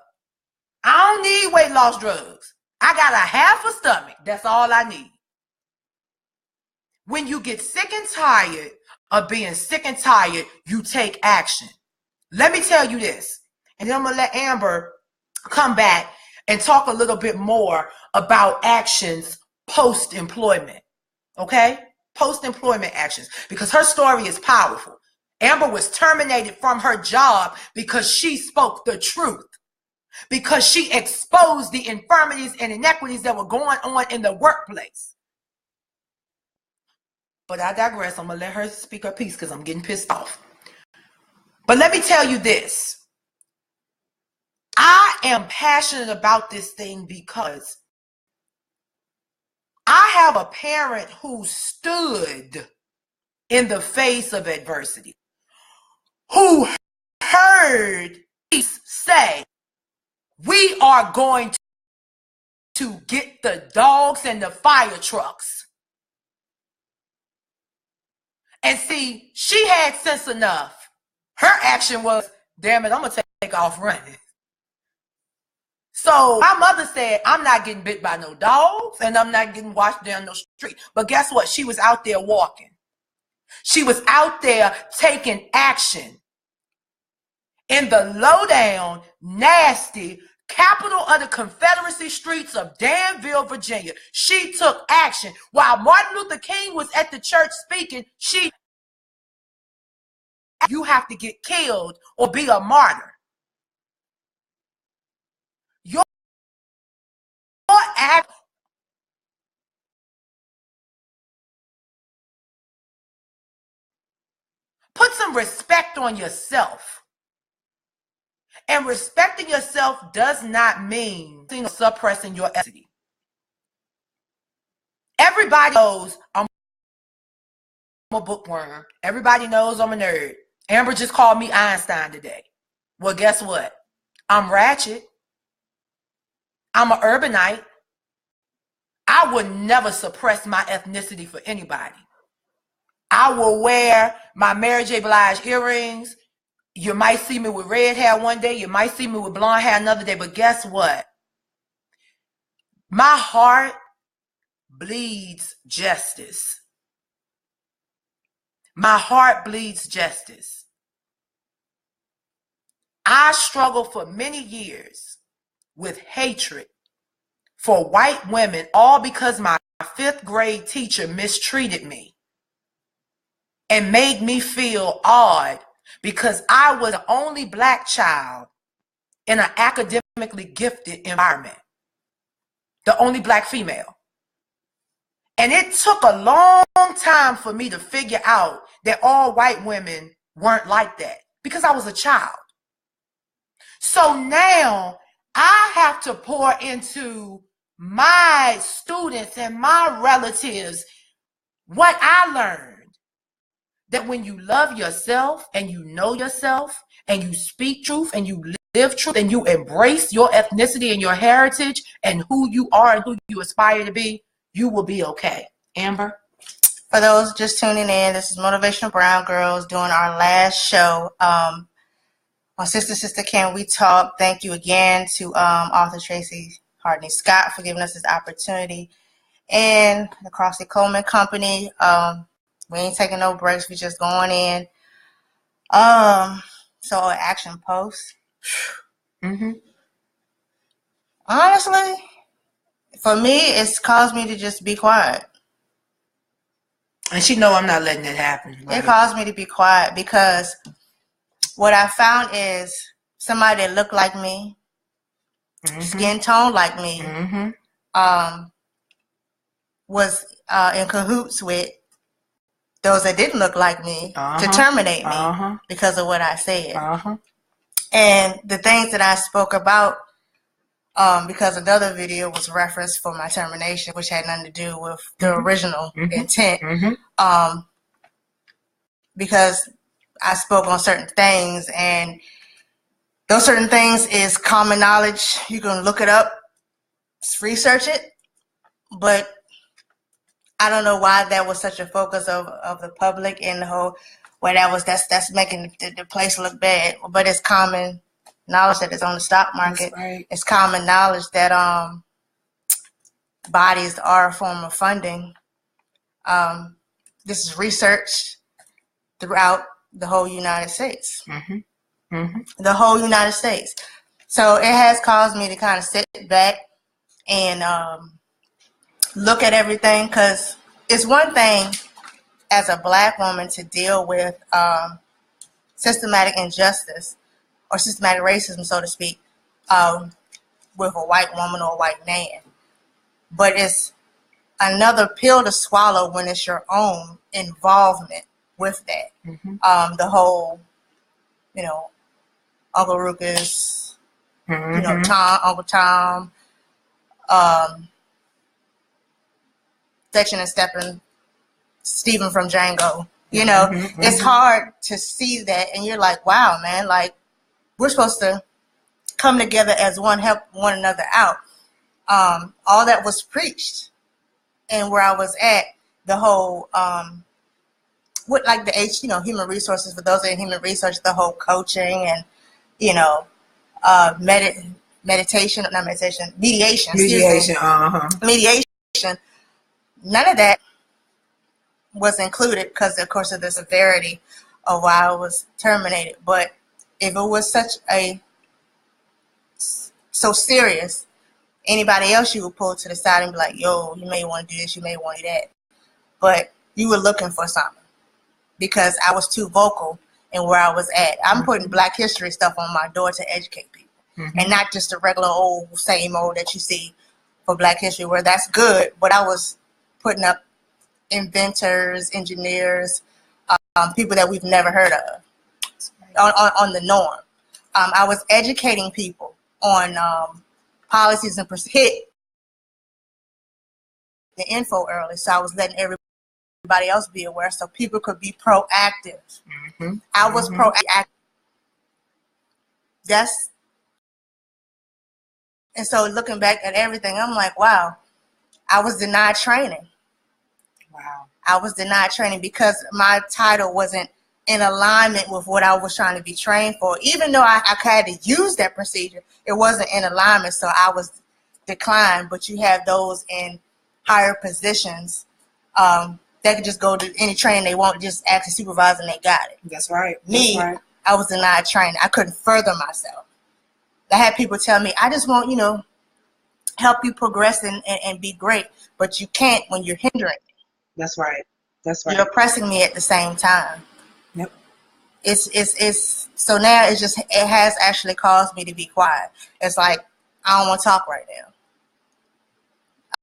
Speaker 1: I don't need weight loss drugs. I got a half a stomach. That's all I need. When you get sick and tired of being sick and tired, you take action. Let me tell you this, and then I'm going to let Amber come back and talk a little bit more about actions post-employment, okay? Post-employment actions, because her story is powerful. Amber was terminated from her job because she spoke the truth, because she exposed the infirmities and inequities that were going on in the workplace. But I digress. I'm going to let her speak her piece because I'm getting pissed off. But let me tell you this. I am passionate about this thing because I have a parent who stood in the face of adversity, who heard police say, we are going to get the dogs and the fire trucks. And see, she had sense enough. Her action was, damn it, I'm going to take off running. So my mother said, I'm not getting bit by no dogs and I'm not getting washed down no street. But guess what? She was out there walking. She was out there taking action in the low down, nasty capital of the Confederacy streets of Danville, Virginia. She took action. While Martin Luther King was at the church speaking, you have to get killed or be a martyr. Your act put some respect on yourself. And respecting yourself does not mean suppressing your ethnicity. Everybody knows I'm a bookworm. Everybody knows I'm a nerd. Amber just called me Einstein today. Well, guess what? I'm ratchet. I'm an urbanite. I would never suppress my ethnicity for anybody. I will wear my Mary J. Blige earrings. You might see me with red hair one day. You might see me with blonde hair another day. But guess what? My heart bleeds justice. My heart bleeds justice. I struggled for many years with hatred for white women, all because my 5th grade teacher mistreated me and made me feel odd because I was the only black child in an academically gifted environment, the only black female. And it took a long time for me to figure out that all white women weren't like that because I was a child. So now I have to pour into my students and my relatives what I learned, that when you love yourself and you know yourself and you speak truth and you live truth and you embrace your ethnicity and your heritage and who you are and who you aspire to be, you will be okay. Amber?
Speaker 2: For those just tuning in, this is Motivational Brown Girls doing our last show on Sister Can We Talk. Thank you again to author Tracy Hartney Scott for giving us this opportunity, and the Crossley Coleman Company. We ain't taking no breaks. We just going in. So action post. Honestly, for me, it's caused me to just be quiet.
Speaker 1: And she know I'm not letting it happen. Right?
Speaker 2: It caused me to be quiet because what I found is somebody that looked like me, skin tone like me, was in cahoots with those that didn't look like me to terminate me because of what I said. And the things that I spoke about, because another video was referenced for my termination, which had nothing to do with the original intent, because I spoke on certain things, and those certain things is common knowledge. You can look it up research it, but I don't know why that was such a focus of the public and the whole, where that's making the place look bad. But it's common knowledge that it's on the stock market.
Speaker 1: Right.
Speaker 2: It's common knowledge that bodies are a form of funding. This is research throughout the whole United States.
Speaker 1: Mm-hmm. Mm-hmm.
Speaker 2: The whole United States. So it has caused me to kind of sit back and look at everything, because it's one thing as a Black woman to deal with systematic injustice or systematic racism, so to speak, with a white woman or a white man. But it's another pill to swallow when it's your own involvement with that.
Speaker 1: Mm-hmm.
Speaker 2: The whole, Uncle Ruckus,
Speaker 1: Mm-hmm.
Speaker 2: Uncle Tom, Fetching and Stepping, Stephen from Django.
Speaker 1: Mm-hmm.
Speaker 2: It's hard to see that, and you're like, wow, man, like, we're supposed to come together as one, help one another out. All that was preached, and where I was at, the whole, with like the human resources, for those in human research, the whole coaching and, mediation, excuse
Speaker 1: Mediation.
Speaker 2: me. Mediation. None of that was included because, of course, of the severity of why I was terminated. But if it was so serious, anybody else you would pull to the side and be like, yo, you may want to do this, you may want to do that. But you were looking for something because I was too vocal in where I was at. I'm putting Black history stuff on my door to educate people.
Speaker 1: Mm-hmm.
Speaker 2: And not just the regular old, same old that you see for Black history, where that's good. But I was putting up inventors, engineers, people that we've never heard of on the norm. I was educating people on policies and hit the info early, so I was letting everybody else be aware so people could be proactive.
Speaker 1: Mm-hmm.
Speaker 2: I was proactive. And so looking back at everything, I'm like, wow, I was denied training.
Speaker 1: Wow.
Speaker 2: I was denied training because my title wasn't in alignment with what I was trying to be trained for. Even though I had to use that procedure, it wasn't in alignment, so I was declined. But you have those in higher positions that could just go to any training they want, just ask the supervisor and they got it.
Speaker 1: That's right.
Speaker 2: Me,
Speaker 1: That's right.
Speaker 2: I was denied training. I couldn't further myself. I had people tell me, I just want, help you progress and be great, but you can't when you're hindering me.
Speaker 1: That's right. That's right.
Speaker 2: You're oppressing me at the same time.
Speaker 1: Yep.
Speaker 2: It's so now it has actually caused me to be quiet. It's like, I don't want to talk right now.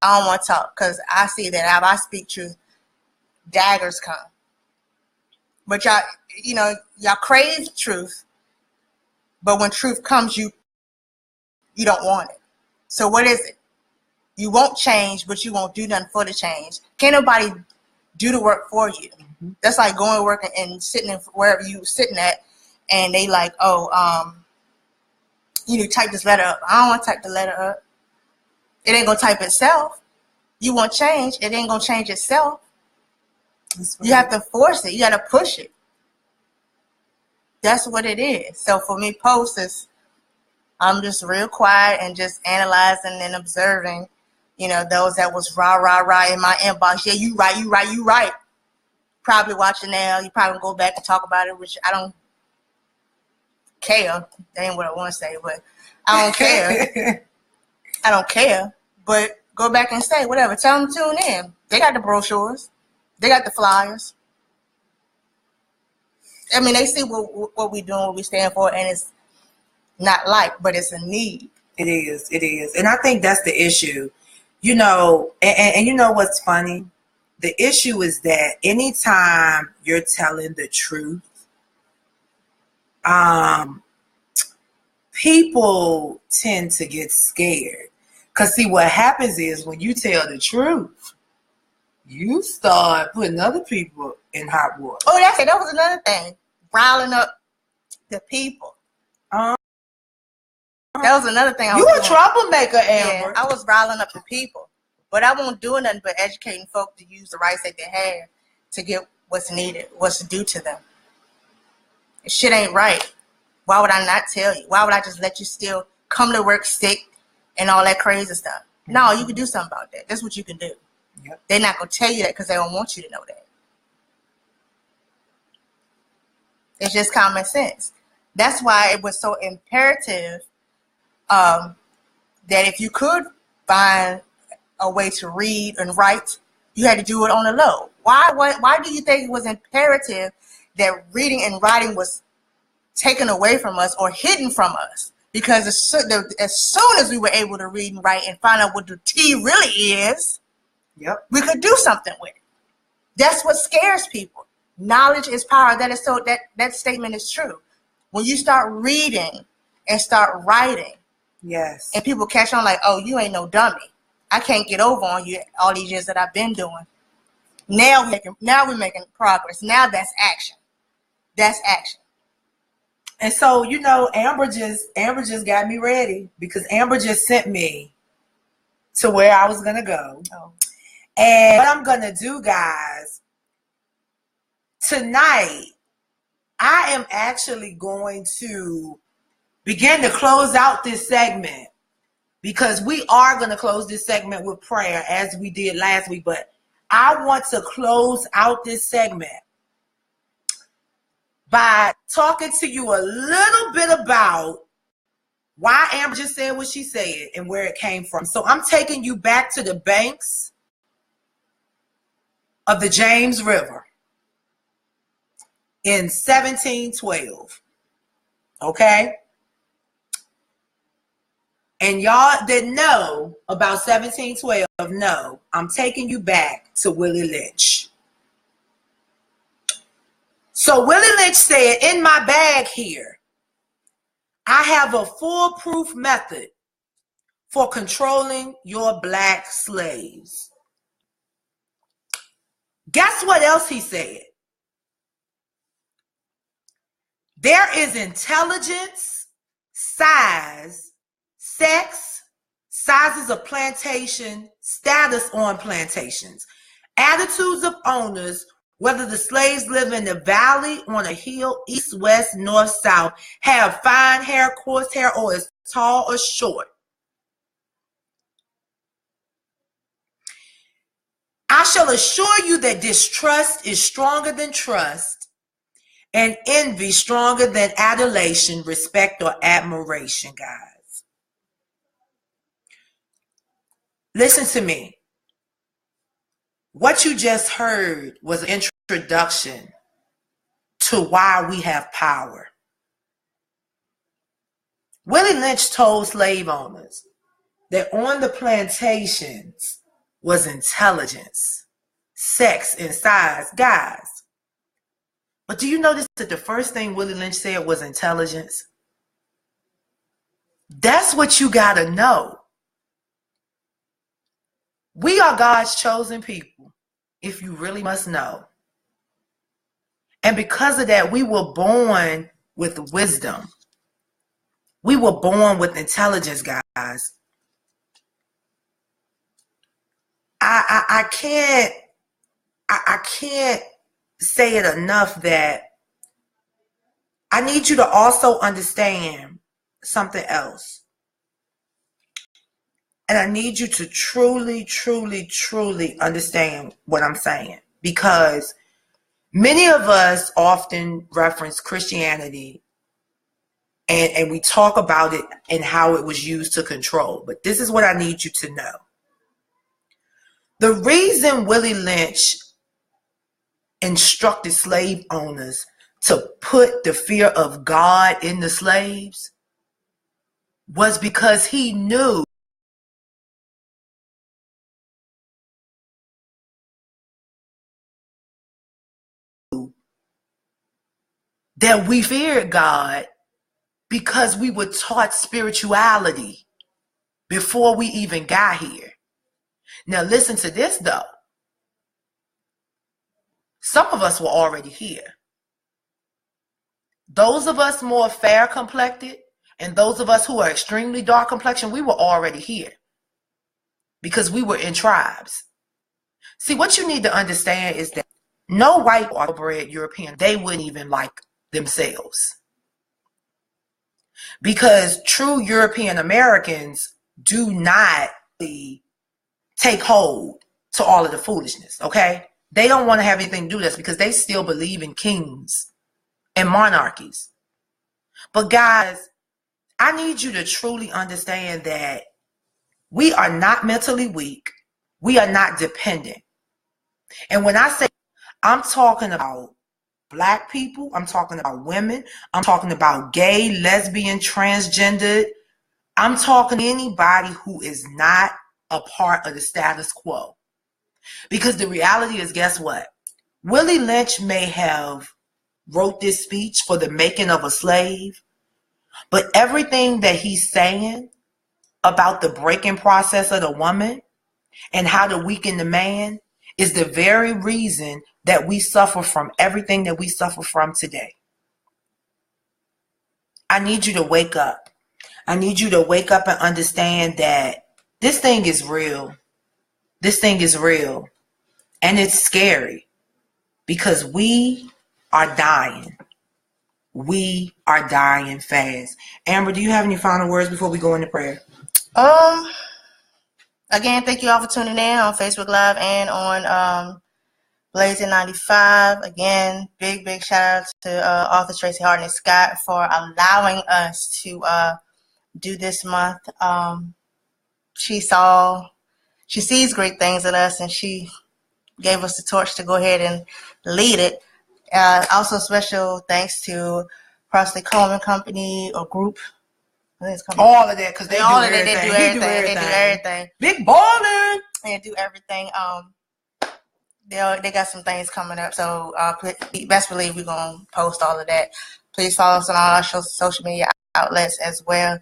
Speaker 2: I don't want to talk because I see that if I speak truth, daggers come. But y'all crave truth, but when truth comes, you don't want it. So what is it? You won't change, but you won't do nothing for the change. Can't nobody do the work for you. Mm-hmm. That's like going to work and sitting in wherever you sitting at, and they like, type this letter up. I don't want to type the letter up. It ain't gonna type itself. You want change, it ain't gonna change itself. Right. You have to force it. You got to push it. That's what it is. So for me, posts is, I'm just real quiet and just analyzing and observing, those that was rah in my inbox. Yeah, you right. Probably watching now. You probably go back and talk about it, which I don't care. That ain't what I want to say, but I don't care. I don't care. But go back and say whatever. Tell them to tune in. They got the brochures. They got the flyers. I mean, they see what we doing, what we stand for, and it's not but it's a need.
Speaker 1: It is. And I think that's the issue. And you know what's funny? The issue is that anytime you're telling the truth, people tend to get scared. Because see, what happens is when you tell the truth, you start putting other people in hot water.
Speaker 2: Oh, that was another thing. Riling up the people. That was another thing I
Speaker 1: You
Speaker 2: was
Speaker 1: a
Speaker 2: doing.
Speaker 1: troublemaker,
Speaker 2: Yeah,
Speaker 1: Amber.
Speaker 2: I was riling up the people. But I won't do nothing but educating folk to use the rights that they have to get what's needed, what's due to them. Shit ain't right. Why would I not tell you? Why would I just let you still come to work sick and all that crazy stuff? No, you can do something about that. That's what you can do.
Speaker 1: Yep.
Speaker 2: They're not going to tell you that because they don't want you to know that. It's just common sense. That's why it was so imperative that if you could find a way to read and write, you had to do it on the low. Why do you think it was imperative that reading and writing was taken away from us or hidden from us? Because as soon as we were able to read and write and find out what the T really is,
Speaker 1: yep,
Speaker 2: we could do something with it. That's what scares people. Knowledge is power. That statement is true. When you start reading and start writing,
Speaker 1: yes,
Speaker 2: and people catch on like, oh, you ain't no dummy. I can't get over on you all these years that I've been doing. Now we're making progress. Now that's action. That's action.
Speaker 1: And so, Amber just got me ready because Amber just sent me to where I was gonna go.
Speaker 2: Oh.
Speaker 1: And what I'm gonna do, guys, tonight, I am actually going to begin to close out this segment because we are going to close this segment with prayer as we did last week. But I want to close out this segment by talking to you a little bit about why Amber just said what she said and where it came from. So I'm taking you back to the banks of the James River in 1712. Okay? And y'all that know about 1712 know I'm taking you back to Willie Lynch. So Willie Lynch said, in my bag here, I have a foolproof method for controlling your black slaves. Guess what else he said? There is intelligence, size, sex, sizes of plantation, status on plantations, attitudes of owners, whether the slaves live in the valley, on a hill, east, west, north, south, have fine hair, coarse hair, or is tall or short. I shall assure you that distrust is stronger than trust, and envy stronger than adulation, respect, or admiration, guys. Listen to me. What you just heard was an introduction to why we have power. Willie Lynch told slave owners that on the plantations was intelligence, sex, and size, guys. But do you notice that the first thing Willie Lynch said was intelligence? That's what you got to know. We are God's chosen people, if you really must know. And because of that, we were born with wisdom. We were born with intelligence, guys. I can't say it enough that I need you to also understand something else. And I need you to truly, truly, truly understand what I'm saying. Because many of us often reference Christianity and we talk about it and how it was used to control. But this is what I need you to know. The reason Willie Lynch instructed slave owners to put the fear of God in the slaves was because he knew that we feared God because we were taught spirituality before we even got here. Now listen to this though. Some of us were already here. Those of us more fair complected And those of us who are extremely dark complexion, we were already here because we were in tribes. See, what you need to understand is that no white or bred European, they wouldn't even like themselves. Because true European Americans do not take hold to all of the foolishness, okay? They don't want to have anything to do with this because they still believe in kings and monarchies. But guys, I need you to truly understand that we are not mentally weak. We are not dependent. And when I say, I'm talking about Black people, I'm talking about women, I'm talking about gay, lesbian, transgendered, I'm talking to anybody who is not a part of the status quo. Because the reality is, guess what? Willie Lynch may have wrote this speech for the making of a slave, but everything that he's saying about the breaking process of the woman and how to weaken the man is the very reason that we suffer from everything that we suffer from today. I need you to wake up. I need you to wake up and understand that this thing is real. This thing is real. And it's scary because we are dying. We are dying fast. Amber, do you have any final words before we go into prayer?
Speaker 2: Again, thank you all for tuning in on Facebook Live and on Blazing 95. Again, big shout out to author Tracy Harden Scott for allowing us to do this month. She sees great things in us, and she gave us the torch to go ahead and lead it. Also, special thanks to Parsley Coleman Company or Group.
Speaker 1: All of that, because they do everything. Big baller.
Speaker 2: They do everything. They got some things coming up, so best believe we're gonna post all of that. Please follow us on all our social media outlets as well.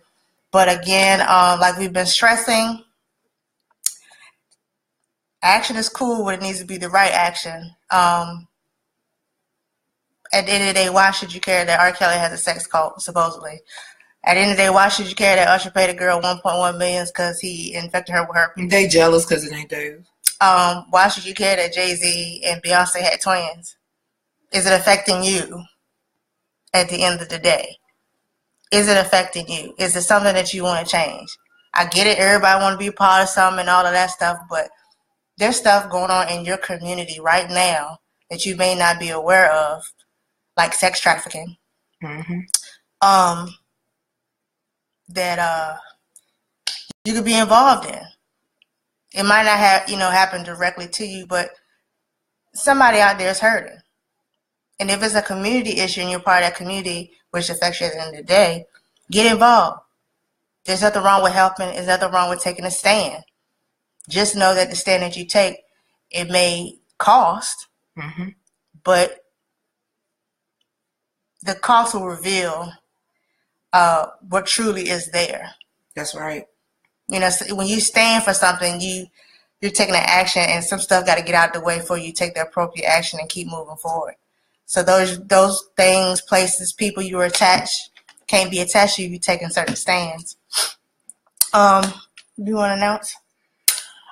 Speaker 2: But again, like we've been stressing, action is cool, but it needs to be the right action. At the end of the day, why should you care that R. Kelly has a sex cult, supposedly? At the end of the day, why should you care that Usher paid a girl $1.1 million because he infected her with herpes?
Speaker 1: They jealous because it ain't theirs.
Speaker 2: Why should you care that Jay-Z and Beyonce had twins? Is it affecting you at the end of the day? Is it affecting you? Is it something that you want to change? I get it. Everybody want to be part of something and all of that stuff, but there's stuff going on in your community right now that you may not be aware of, like sex trafficking.
Speaker 1: Mm-hmm.
Speaker 2: That you could be involved in. It might not have, happen directly to you, but somebody out there is hurting. And if it's a community issue and you're part of that community, which affects you at the end of the day, get involved. There's nothing wrong with helping. There's nothing wrong with taking a stand. Just know that the stand that you take, it may cost, but the cost will reveal what truly is there.
Speaker 1: That's right.
Speaker 2: When you stand for something, you're taking an action, and some stuff got to get out of the way before you take the appropriate action and keep moving forward. So those things, places, people you were attached can't be attached to you taking certain stands. Do you want to announce?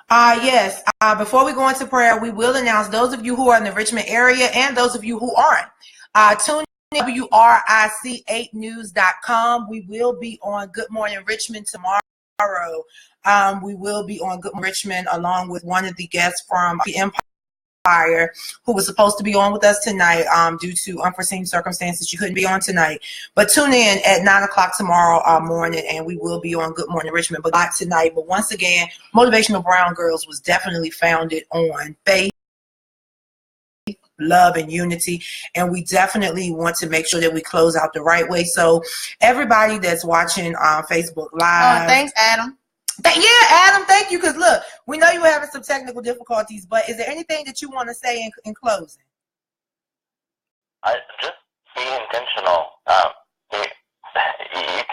Speaker 1: Yes. Before we go into prayer, we will announce those of you who are in the Richmond area and those of you who aren't. Tune in to WRIC8news.com. We will be on Good Morning Richmond tomorrow. We will be on Good Morning Richmond along with one of the guests from the Empire who was supposed to be on with us tonight. Due to unforeseen circumstances, she couldn't be on tonight. But tune in at 9 o'clock tomorrow morning, and we will be on Good Morning Richmond, but not tonight. But once again, Motivational Brown Girls was definitely founded on faith, love, and unity, and we definitely want to make sure that we close out the right way. So everybody that's watching on Facebook Live,
Speaker 2: thanks, Adam.
Speaker 1: Adam, thank you. Because look, we know you were having some technical difficulties, but is there anything that you want to say in closing?
Speaker 3: Just be intentional. You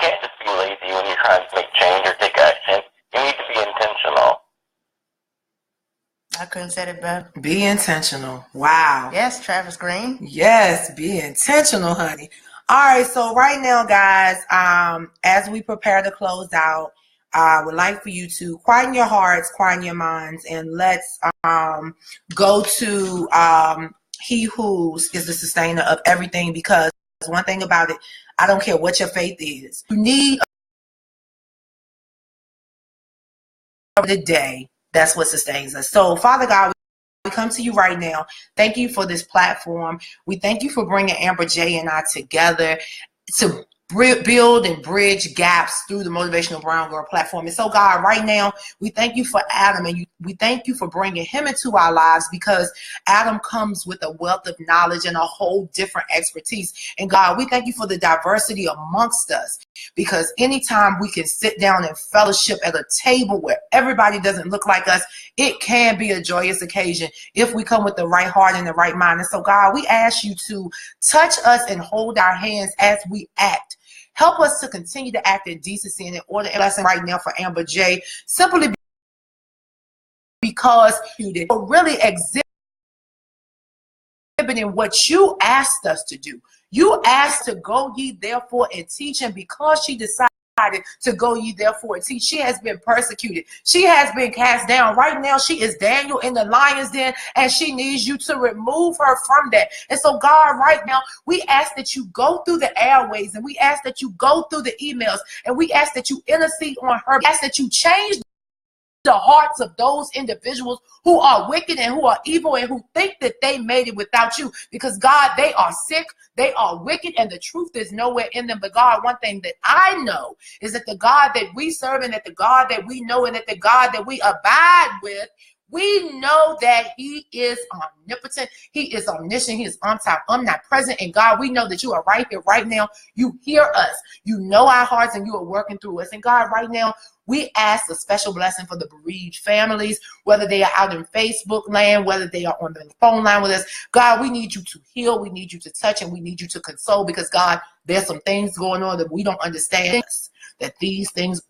Speaker 3: can't just be lazy when you're trying to make change or take action. You need to be intentional.
Speaker 2: I couldn't say it better.
Speaker 1: Be intentional. Wow.
Speaker 2: Yes, Travis Green.
Speaker 1: Yes, be intentional, honey. All right, so right now, guys, as we prepare to close out, I would like for you to quieten your hearts, quieten your minds, and let's go to He who is the sustainer of everything. Because one thing about it, I don't care what your faith is, you need the day. That's what sustains us. So, Father God, we come to you right now. Thank you for this platform. We thank you for bringing Amber J and I together to build and bridge gaps through the Motivational Brown Girl platform. And so, God, right now, we thank you for Adam, and we thank you for bringing him into our lives, because Adam comes with a wealth of knowledge and a whole different expertise. And God, we thank you for the diversity amongst us, because anytime we can sit down and fellowship at a table where everybody doesn't look like us, it can be a joyous occasion if we come with the right heart and the right mind. And so, God, we ask you to touch us and hold our hands as we act. Help us to continue to act in decency and in order. And lesson right now for Amber J, simply because you did really exhibiting what you asked us to do. You asked to go ye therefore and teach, and because she decided to go ye therefore and teach, she has been persecuted. She has been cast down. Right now, she is Daniel in the lion's den, and she needs you to remove her from that. And so, God, right now, we ask that you go through the airways, and we ask that you go through the emails, and we ask that you intercede on her. We ask that you change the hearts of those individuals who are wicked and who are evil and who think that they made it without you, because God, they are sick, they are wicked, and the truth is nowhere in them. But God, one thing that I know is that the God that we serve, and that the God that we know, and that the God that we abide with, we know that he is omnipotent, he is omniscient, he is omnipresent. And God, we know that you are right here, right now. You hear us, you know our hearts, and you are working through us. And God, right now, we ask a special blessing for the bereaved families, whether they are out in Facebook land, whether they are on the phone line with us. God, we need you to heal, we need you to touch, and we need you to console, because God, there's some things going on that we don't understand, that these things.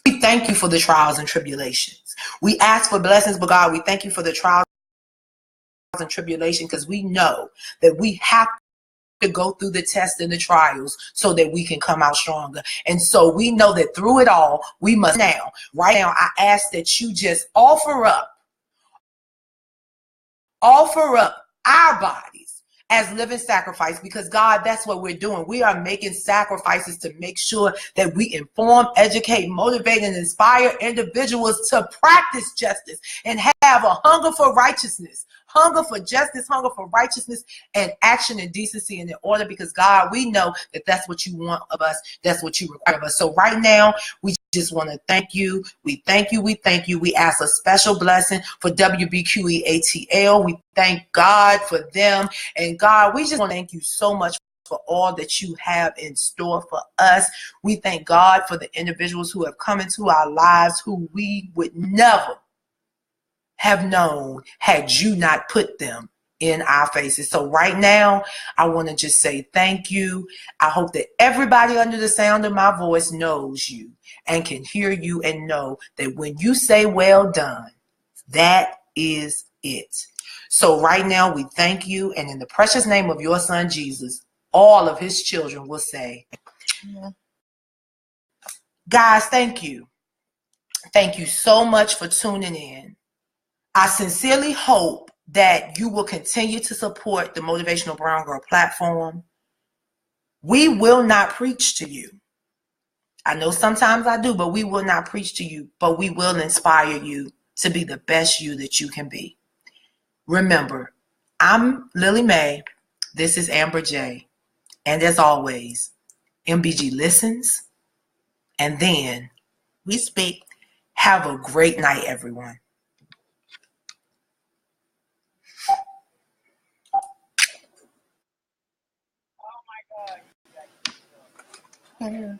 Speaker 1: We thank you for the trials and tribulations. We ask for blessings, but God, we thank you for the trials and tribulation, because we know that we have to go through the tests and the trials so that we can come out stronger. And so we know that through it all, we must now, right now, I ask that you just offer up our bodies as living sacrifice, because God, that's what we're doing. We are making sacrifices to make sure that we inform, educate, motivate, and inspire individuals to practice justice and have a hunger for righteousness, hunger for justice, hunger for righteousness, and action and decency and in order, because God, we know that that's what you want of us. That's what you require of us. So right now, we just want to thank you. We thank you. We thank you. We ask a special blessing for WBQEATL. We thank God for them. And God, we just want to thank you so much for all that you have in store for us. We thank God for the individuals who have come into our lives who we would never have known had you not put them in our faces. So right now, I want to just say thank you. I hope that everybody under the sound of my voice knows you and can hear you and know that when you say well done, that is it. So right now, we thank you. And in the precious name of your son, Jesus, all of his children will say, yeah. Guys, thank you. Thank you so much for tuning in. I sincerely hope that you will continue to support the Motivational Brown Girl platform. We will not preach to you. I know sometimes I do, but we will not preach to you, but we will inspire you to be the best you that you can be. Remember, I'm Lily Mae. This is Amber J. And as always, MBG listens, and then we speak. Have a great night, everyone.
Speaker 2: Yeah.